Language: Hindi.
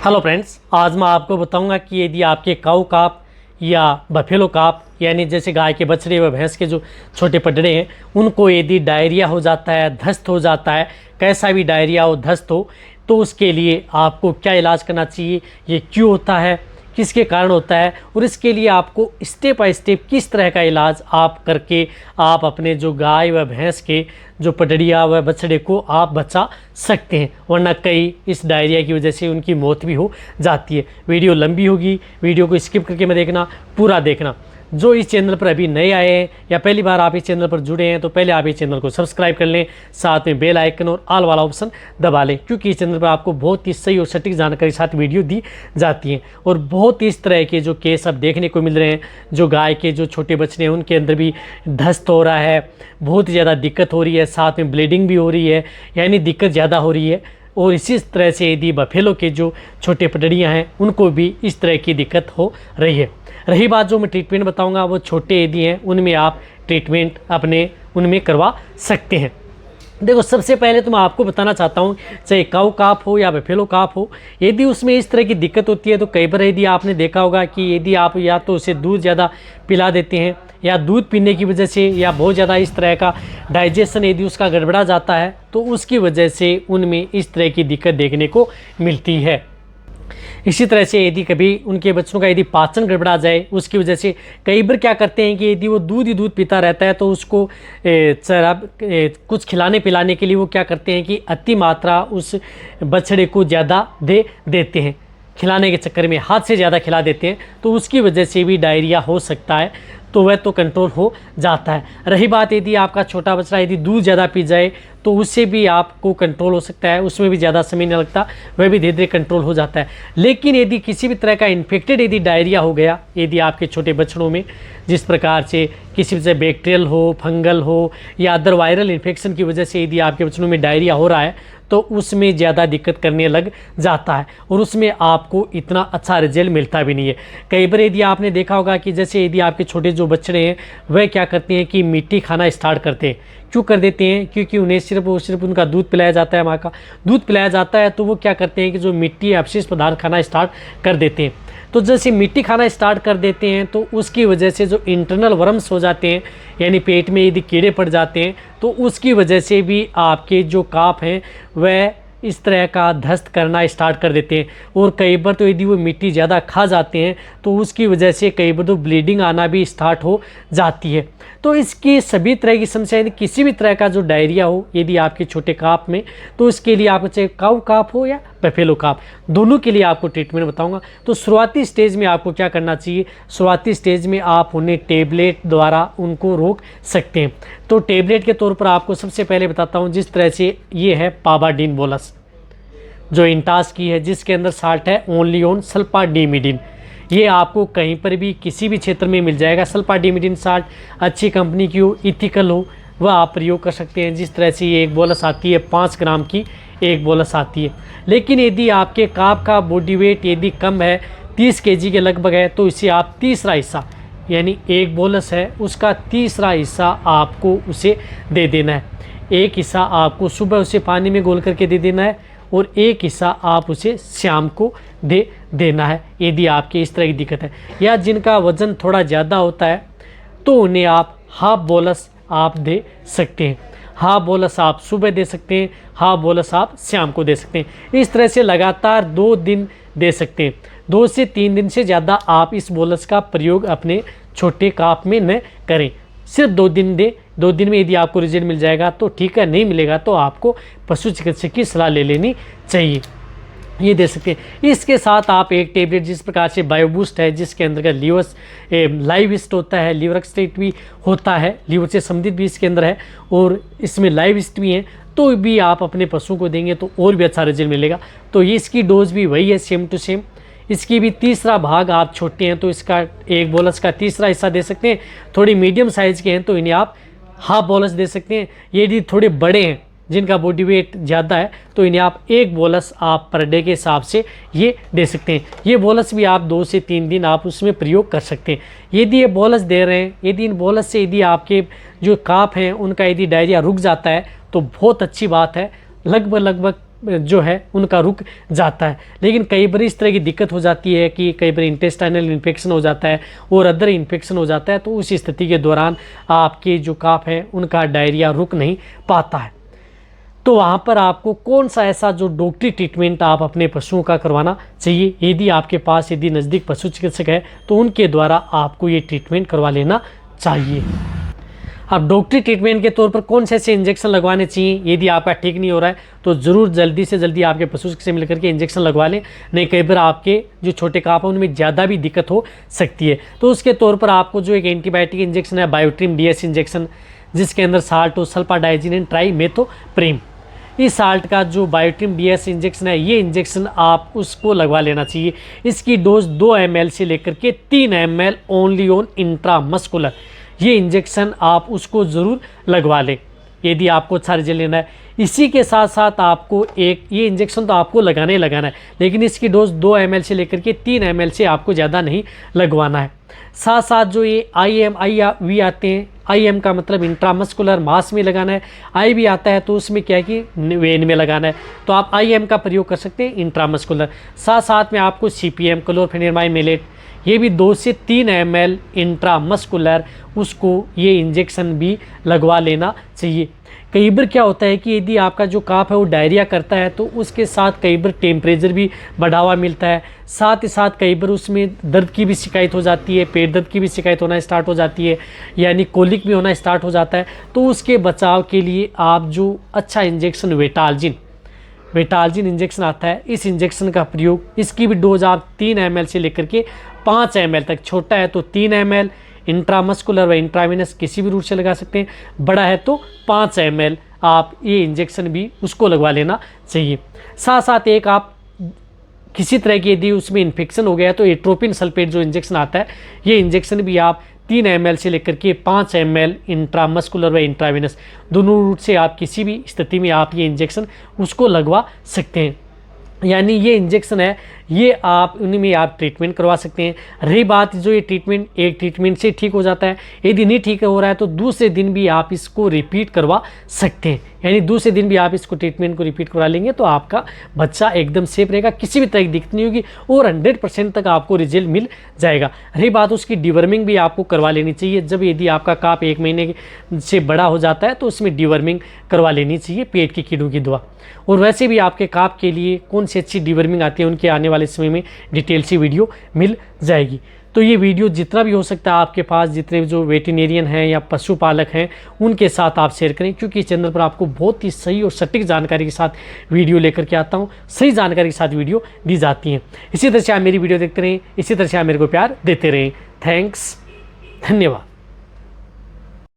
हेलो फ्रेंड्स, आज मैं आपको बताऊंगा कि यदि आपके काऊ काफ या बफेलो काफ यानी जैसे गाय के बछड़े व भैंस के जो छोटे पडड़े हैं उनको यदि डायरिया हो जाता है, दस्त हो जाता है, कैसा भी डायरिया हो, दस्त हो, तो उसके लिए आपको क्या इलाज करना चाहिए, ये क्यों होता है, किसके कारण होता है और इसके लिए आपको स्टेप बाय स्टेप किस तरह का इलाज आप करके आप अपने जो गाय व भैंस के जो पडड़िया व बछड़े को आप बचा सकते हैं, वरना कई इस डायरिया की वजह से उनकी मौत भी हो जाती है। वीडियो लंबी होगी, वीडियो को स्किप करके मत देखना, पूरा देखना। जो इस चैनल पर अभी नए आए हैं या पहली बार आप इस चैनल पर जुड़े हैं तो पहले आप इस चैनल को सब्सक्राइब कर लें, साथ में बेल आइकन और ऑल वाला ऑप्शन दबा लें, क्योंकि इस चैनल पर आपको बहुत ही सही और सटीक जानकारी के साथ वीडियो दी जाती है। और बहुत इस तरह के जो केस अब देखने को मिल रहे हैं, जो गाय के जो छोटे बच्चे हैं उनके अंदर भी दस्त हो रहा है, बहुत ज़्यादा दिक्कत हो रही है, साथ में ब्लीडिंग भी हो रही है, यानी दिक्कत ज़्यादा हो रही है। और इसी तरह से यदि बफेलो के जो छोटे पडड़ियाँ हैं उनको भी इस तरह की दिक्कत हो रही है। रही बात जो मैं ट्रीटमेंट बताऊंगा, वो छोटे यदि हैं उनमें आप ट्रीटमेंट अपने उनमें करवा सकते हैं। देखो, सबसे पहले तो मैं आपको बताना चाहता हूँ, चाहे काऊ काफ हो या बफेलो काफ हो, यदि उसमें इस तरह की दिक्कत होती है तो कई बार यदि आपने देखा होगा कि यदि आप या तो उसे दूध ज़्यादा पिला देते हैं या दूध पीने की वजह से या बहुत ज़्यादा इस तरह का डाइजेशन यदि उसका गड़बड़ा जाता है तो उसकी वजह से उनमें इस तरह की दिक्कत देखने को मिलती है। इसी तरह से यदि कभी उनके बच्चों का यदि पाचन गड़बड़ा जाए, उसकी वजह से कई बार क्या करते हैं कि यदि वो दूध ही दूध पीता रहता है तो उसको कुछ खिलाने पिलाने के लिए वो क्या करते हैं कि अति मात्रा उस बछड़े को ज़्यादा दे देते हैं, खिलाने के चक्कर में हाथ से ज़्यादा खिला देते हैं, तो उसकी वजह से भी डायरिया हो सकता है, तो वह तो कंट्रोल हो जाता है। रही बात यदि आपका छोटा बच्चा यदि दूध ज़्यादा पी जाए तो उससे भी आपको कंट्रोल हो सकता है, उसमें भी ज़्यादा समय नहीं लगता, वह भी धीरे धीरे कंट्रोल हो जाता है। लेकिन यदि किसी भी तरह का इन्फेक्टेड यदि डायरिया हो गया यदि आपके छोटे बच्चों में, जिस प्रकार से किसी से बैक्टीरियल हो, फंगल हो या अदर वायरल इन्फेक्शन की वजह से यदि आपके बच्चों में डायरिया हो रहा है तो उसमें ज़्यादा दिक्कत करने लग जाता है और उसमें आपको इतना अच्छा रिजल्ट मिलता भी नहीं है। कई बार यदि आपने देखा होगा कि जैसे यदि आपके छोटे जो बच्चे हैं वह क्या करते हैं कि मिट्टी खाना स्टार्ट करते हैं। क्यों कर देते हैं? क्योंकि उन्हें सिर्फ उनका दूध पिलाया जाता है, माँ का दूध पिलाया जाता है, तो वो क्या करते हैं कि जो मिट्टी अपशिष्ट पदार्थ खाना स्टार्ट कर देते हैं। तो जैसे मिट्टी खाना स्टार्ट कर देते हैं तो उसकी वजह से जो इंटरनल वर्म्स हो जाते हैं, यानी पेट में यदि कीड़े पड़ जाते हैं, तो उसकी वजह से भी आपके जो काफ हैं वह इस तरह का दस्त करना स्टार्ट कर देते हैं। और कई बार तो यदि वो मिट्टी ज़्यादा खा जाते हैं तो उसकी वजह से कई बार तो ब्लीडिंग आना भी स्टार्ट हो जाती है। तो इसकी सभी तरह की समस्या, यदि किसी भी तरह का जो डायरिया हो यदि आपके छोटे काफ में, तो उसके लिए आपको चाहे काऊ काफ हो या बफेलो काफ, दोनों के लिए आपको ट्रीटमेंट बताऊंगा। तो शुरुआती स्टेज में आपको क्या करना चाहिए? शुरुआती स्टेज में आप उन्हें टेबलेट द्वारा उनको रोक सकते हैं। तो टेबलेट के तौर पर आपको सबसे पहले बताता हूँ, जिस तरह से ये है पावाडीन बोलस, जो इंटास की है, जिसके अंदर साल्ट है ओनली ऑन सल्फाडीमिडीन। ये आपको कहीं पर भी किसी भी क्षेत्र में मिल जाएगा। सल्फाडीमिडीन साल्ट अच्छी कंपनी की हो, इथिकल हो, वह आप प्रयोग कर सकते हैं। जिस तरह से ये एक बोलस आती है, 5 ग्राम की एक बोलस आती है। लेकिन यदि आपके काफ का बॉडी वेट यदि कम है, 30 kg के लगभग है, तो इसे आप तीसरा हिस्सा, यानी एक बोलस है उसका तीसरा हिस्सा आपको उसे दे देना है। एक हिस्सा आपको सुबह उसे पानी में घोल करके दे देना है और एक हिस्सा आप उसे शाम को दे देना है। यदि आपके इस तरह की दिक्कत है या जिनका वज़न थोड़ा ज़्यादा होता है तो उन्हें आप हाफ बोलस आप दे सकते हैं। हाफ बोलस आप सुबह दे सकते हैं, हाफ बोलस आप शाम को दे सकते हैं। इस तरह से लगातार 2 दिन दे सकते हैं। 2 से 3 दिन से ज़्यादा आप इस बोलस का प्रयोग अपने छोटे काफ में न करें। सिर्फ 2 दिन दें। 2 दिन में यदि आपको रिजल्ट मिल जाएगा तो ठीक है, नहीं मिलेगा तो आपको पशु चिकित्सक की सलाह ले लेनी चाहिए। ये दे सकते हैं। इसके साथ आप एक टेबलेट जिस प्रकार से बायोबूस्ट है, जिसके अंतर्गत लाइविस्ट होता है, लीवर एक्सट्रैक्ट भी होता है, लीवर से संबंधित भी इसके अंदर है और इसमें लाइविस्ट भी है, तो भी आप अपने पशु को देंगे तो और भी अच्छा रिजल्ट मिलेगा। तो ये इसकी डोज भी वही है, सेम टू सेम। इसकी भी तीसरा भाग, आप छोटे हैं तो इसका एक बोलस का तीसरा हिस्सा दे सकते हैं। थोड़ी मीडियम साइज़ के हैं तो इन्हें आप हाफ बोलस दे सकते हैं। यदि थोड़े बड़े हैं, जिनका बॉडी वेट ज़्यादा है, तो इन्हें आप एक बोलस आप पर डे के हिसाब से ये दे सकते हैं। ये बोलस भी आप 2 से 3 दिन आप उसमें प्रयोग कर सकते हैं। यदि ये बोलस दे रहे हैं, यदि इन बोलस से यदि आपके जो काफ हैं उनका यदि डायरिया रुक जाता है तो बहुत अच्छी बात है। लगभग जो है उनका रुक जाता है। लेकिन कई बार इस तरह की दिक्कत हो जाती है कि कई बार इंटेस्टाइनल इन्फेक्शन हो जाता है और अदर इन्फेक्शन हो जाता है, तो उस स्थिति के दौरान आपके जो काफ है उनका डायरिया रुक नहीं पाता है। तो वहाँ पर आपको कौन सा ऐसा जो डॉक्टरी ट्रीटमेंट आप अपने पशुओं का करवाना चाहिए, यदि आपके पास यदि नज़दीक पशु चिकित्सक है तो उनके द्वारा आपको ये ट्रीटमेंट करवा लेना चाहिए। अब डॉक्टरी ट्रीटमेंट के तौर पर कौन से ऐसे इंजेक्शन लगवाने चाहिए, यदि आपका ठीक नहीं हो रहा है तो ज़रूर जल्दी से जल्दी आपके पशु से मिलकर के इंजेक्शन लगवा लें, नहीं कई बार आपके जो छोटे काफ हैं उनमें ज़्यादा भी दिक्कत हो सकती है। तो उसके तौर पर आपको जो एक एंटीबायोटिक इंजेक्शन है बायोट्रिम DS इंजेक्शन, जिसके अंदर साल्ट और सल्फाडाइजिन एंड ट्राइमेथोप्रिम, इस साल्ट का जो बायोट्रिम DS इंजेक्शन है ये इंजेक्शन आप उसको लगवा लेना चाहिए। इसकी डोज 2 ml से लेकर के 3 ml ओनली ऑन इंट्रामस्कुलर, ये इंजेक्शन आप उसको ज़रूर लगवा लें यदि आपको अच्छा रिजल्ट लेना है। इसी के साथ साथ आपको एक ये इंजेक्शन तो आपको लगाना ही लगाना है, लेकिन इसकी डोज 2 ml से लेकर के 3 ml से आपको ज़्यादा नहीं लगवाना है। साथ साथ जो ये IM आते हैं, IM का मतलब इंट्रामस्कुलर मास में लगाना है, I भी आता है तो उसमें क्या है कि वेन में लगाना है, तो आप IM का प्रयोग कर सकते हैं इंट्रामस्कुलर। साथ साथ में आपको CPM क्लोरफेनिरमाइन मेलेट, ये भी 2 से 3 ml इंट्रामस्कुलर, उसको ये इंजेक्शन भी लगवा लेना चाहिए। कई बार क्या होता है कि यदि आपका जो काफ है वो डायरिया करता है तो उसके साथ कई बार टेम्परेचर भी बढ़ा हुआ मिलता है, साथ ही साथ कई बार उसमें दर्द की भी शिकायत हो जाती है, पेट दर्द की भी शिकायत होना स्टार्ट हो जाती है, यानी कोलिक भी होना स्टार्ट हो जाता है। तो उसके बचाव के लिए आप जो अच्छा इंजेक्शन वेटालजिन इंजेक्शन आता है, इस इंजेक्शन का प्रयोग, इसकी भी डोज आप 3 ml से लेकर के 5 ml तक, छोटा है तो 3 ml इंट्रामस्कुलर व इंट्रावेनस किसी भी रूट से लगा सकते हैं, बड़ा है तो 5 ml आप ये इंजेक्शन भी उसको लगवा लेना चाहिए। साथ साथ एक आप किसी तरह की यदि उसमें इन्फेक्शन हो गया है तो एट्रोपिन सल्फेट जो इंजेक्शन आता है, ये इंजेक्शन भी आप 3 ml से लेकर के 5 ml इंट्रामस्कुलर व इंट्रावेनस दोनों रूट से आप किसी भी स्थिति में आप ये इंजेक्शन उसको लगवा सकते हैं। यानी ये इंजेक्शन है ये आप उन्हीं में आप ट्रीटमेंट करवा सकते हैं। रही बात जो ये ट्रीटमेंट एक ट्रीटमेंट से ठीक हो जाता है, यदि नहीं ठीक हो रहा है तो दूसरे दिन भी आप इसको रिपीट करवा सकते हैं, यानी दूसरे दिन भी आप इसको ट्रीटमेंट को रिपीट करवा लेंगे तो आपका बच्चा एकदम सेफ रहेगा, किसी भी तरह की दिक्कत नहीं होगी और 100% तक आपको रिजल्ट मिल जाएगा। रही बात उसकी डिवर्मिंग भी आपको करवा लेनी चाहिए, जब यदि आपका काफ 1 महीने से बड़ा हो जाता है तो उसमें डिवर्मिंग करवा लेनी चाहिए पेट के कीड़ों की दवा। और वैसे भी आपके काफ के लिए कौन सी अच्छी डिवर्मिंग आती है उनके आने वाले समय में डिटेल सी वीडियो मिल जाएगी। तो ये वीडियो जितना भी हो सकता है आपके पास जितने जो वेटरनेरियन हैं या पशुपालक हैं उनके साथ आप शेयर करें, क्योंकि इस चैनल पर आपको बहुत ही सही और सटीक जानकारी के साथ वीडियो लेकर के आता हूँ, सही जानकारी के साथ वीडियो दी जाती हैं। इसी तरह से आप मेरी वीडियो देखते रहें, इसी तरह से आप मेरे को प्यार देते रहें। थैंक्स, धन्यवाद।